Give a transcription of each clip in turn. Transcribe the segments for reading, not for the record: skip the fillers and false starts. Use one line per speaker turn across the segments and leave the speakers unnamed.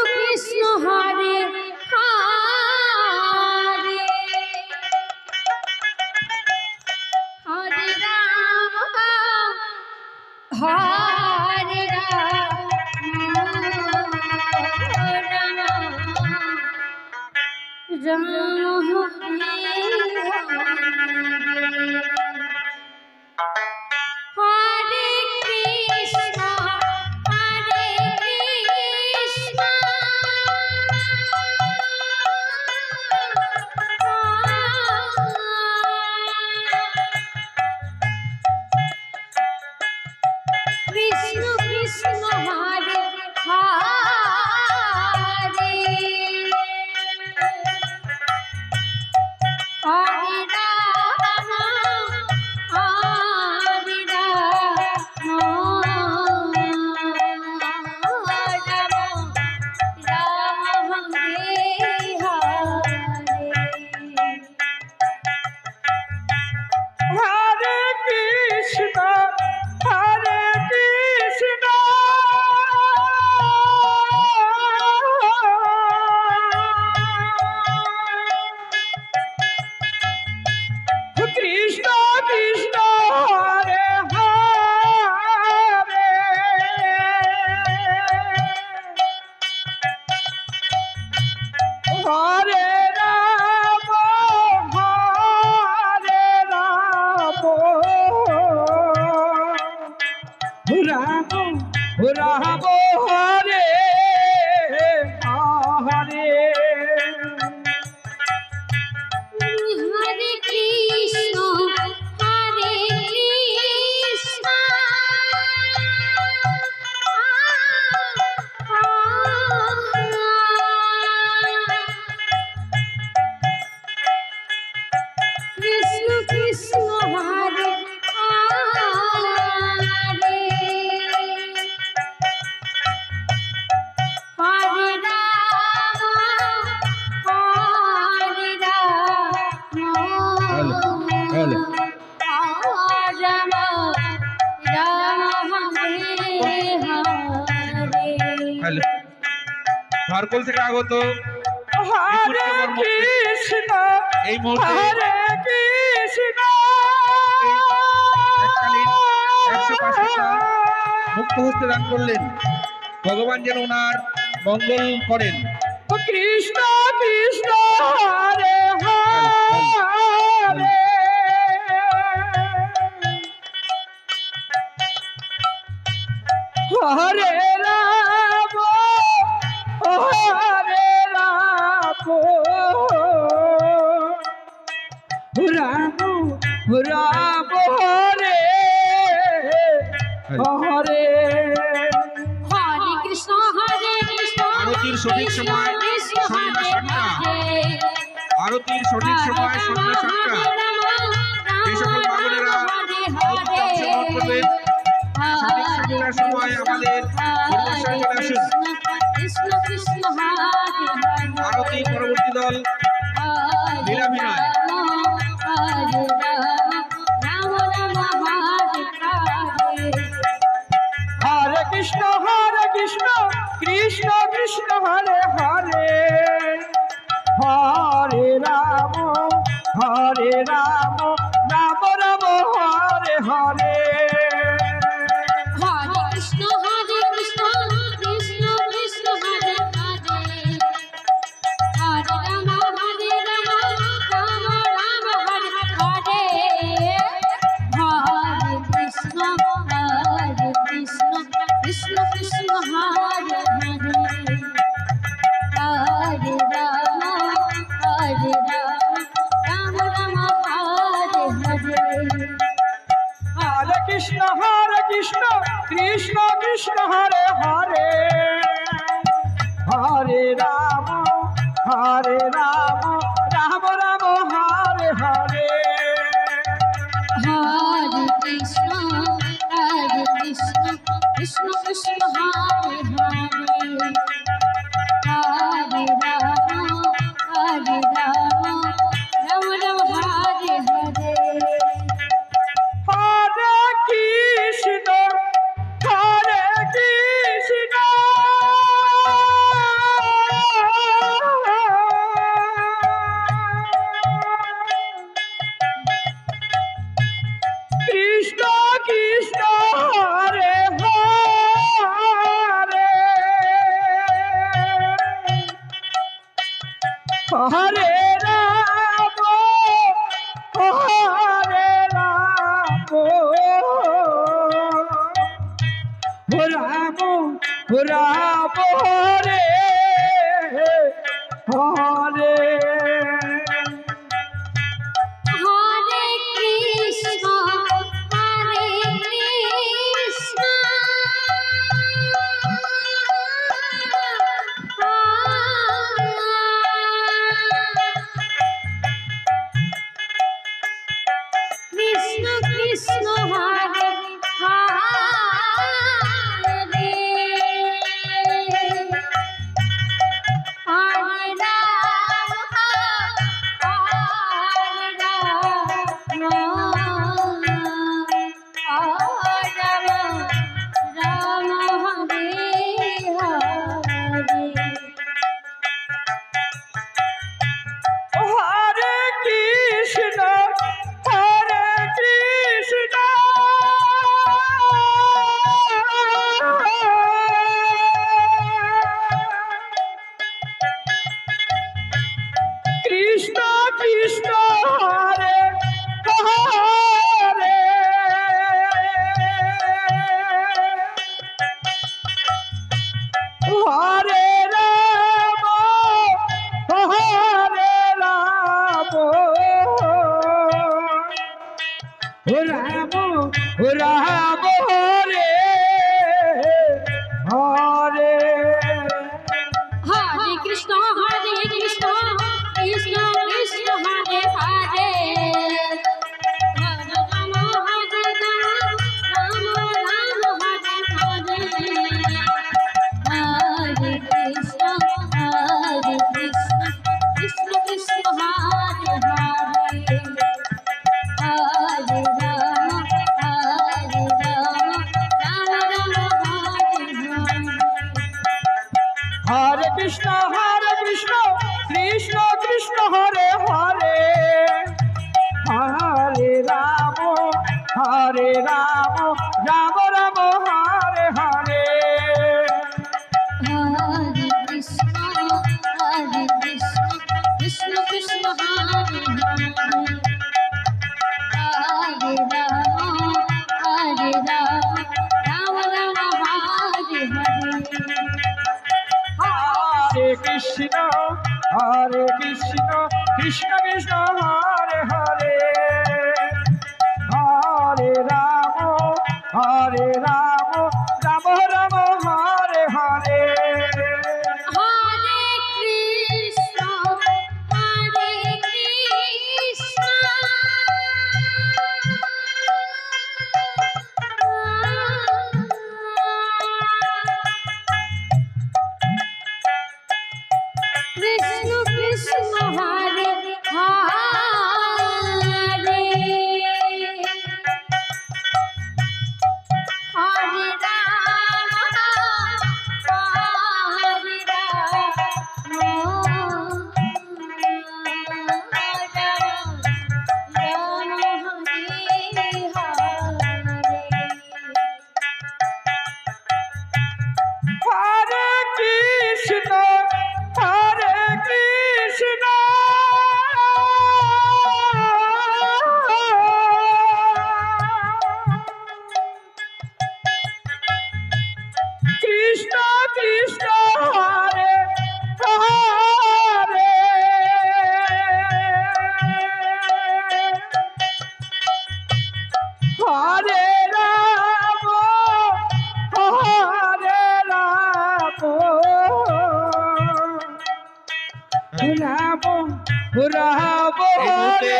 কৃষ্ণ হরে হরে হরে রাম হরে রাম হরে কৃষ্ণ কৃষ্ণ কৃষ্ণ হরে হরে হরে রাম হরে রাম রাম হরে হরে
হরে কৃষ্ণ কৃষ্ণ কৃষ্ণ হরে হরে হরে রাম রাম রাম হরে হরে
হরে কৃষ্ণ হরে কৃষ্ণ কৃষ্ণ কৃষ্ণ হরে হরে হরে রাম হরে রাম রাম রাম হরে হরে
ঝাড়খণ্ড থেকে আগত
হরে কৃষ্ণ
এই মুহূর্তে
হরে কৃষ্ণ
এককালীন 105টা মুক্ত হস্তে দান করলেন। ভগবান যেন ওনার মঙ্গল করেন।
কৃষ্ণ কৃষ্ণ হরে হরে হরে রাম হরে রাম রাম রাম হরে হরে
হরে কৃষ্ণ হরে কৃষ্ণ
আরতির সঠিক সময় সন্ধ্যা 7টা। আরতির সঠিক সময় সন্ধ্যা 7টা। যে সকল বাবুনেরা আরতিতে অংশগ্রহণ করবেন সঠিক 7টার সময় আমাদের পরিবেশনায় চলে আসুন।
কৃষ্ণ কৃষ্ণ হরে
আরতি পরবর্তী দল লীলাভিনয়।
হরে রাম রাম হরে
হরে কৃষ্ণ কৃষ্ণ কৃষ্ণ হরে হরে হরে রাম রাম রাম হরে হরে
হরে কৃষ্ণ কৃষ্ণ কৃষ্ণ হরে হরে হরে রাম রাম রাম হরে হরে হরে কৃষ্ণ কৃষ্ণ কৃষ্ণ হরে হরে হরে রাম রাম রাম হরে হরে
হরে কৃষ্ণ কৃষ্ণ কৃষ্ণ হরে হরে হরে রাম রাম রাম হরে হরে
হরে কৃষ্ণ কৃষ্ণ কৃষ্ণ হরে হরে হরে রাম রাম রাম হরে হরে
হরে কৃষ্ণ হরে রাম হরে রাম রাম রাম হরে হরে
হরে কৃষ্ণ কৃষ্ণ কৃষ্ণ হরে হরে হরে রাম রাম হরে হরে
হরে কৃষ্ণ হরে কৃষ্ণ কৃষ্ণ কৃষ্ণ হরে হরে হরে রাম হরে রাম রাম রাম হরে হরে
হরে কৃষ্ণ কৃষ্ণ কৃষ্ণ হরে হরে হরে রাম রাম রাম হরে হরে হরে কৃষ্ণ কৃষ্ণ কৃষ্ণ হরে হরে হরে রাম রাম রাম হরে হরে
হরে কৃষ্ণ কৃষ্ণ কৃষ্ণ হরে হরে হরে রাম রাম রাম হরে হরে
হরে কৃষ্ণ কৃষ্ণ কৃষ্ণ হরে হরে হরে রাম রাম রাম হরে হরে
হরে কৃষ্ণ কৃষ্ণ কৃষ্ণ হরে হরে হরে রাম রাম রাম হরে হরে
হরে কৃষ্ণ কৃষ্ণ কৃষ্ণ হরে হরে হরে রাম
হরে কৃষ্ণ কৃষ্ণ কৃষ্ণ হরে হরে হরে রাম রাম রাম
এই মুহূর্তে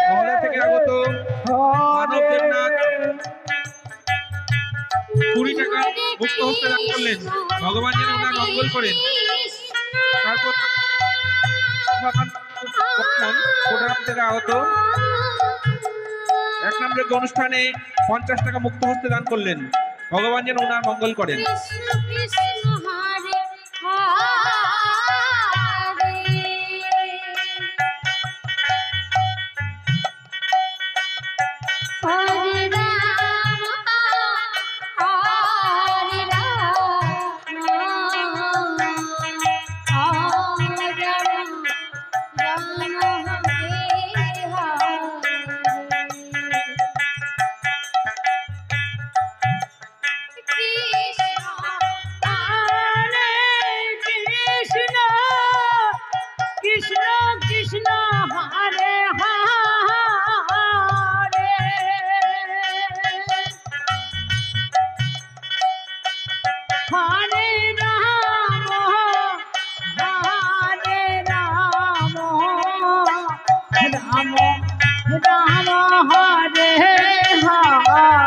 মহড়া থেকে আগত মানব দেবনাথ 20 টাকা মুক্ত হস্তে দান করলেন। ভগবান যেন ওনার মঙ্গল করেন। তারপর কোটারাম থেকে আগত 1 নম্বরের অনুষ্ঠানে 50 টাকা মুক্ত হস্তে দান করলেন। ভগবান যেন ওনার মঙ্গল করেন।
কৃষ্ণ কৃষ্ণ হরে হরে হরে রাম হরে রাম কৃষ্ণ হরে হরে হরে রাম রাম রাম হরে হরে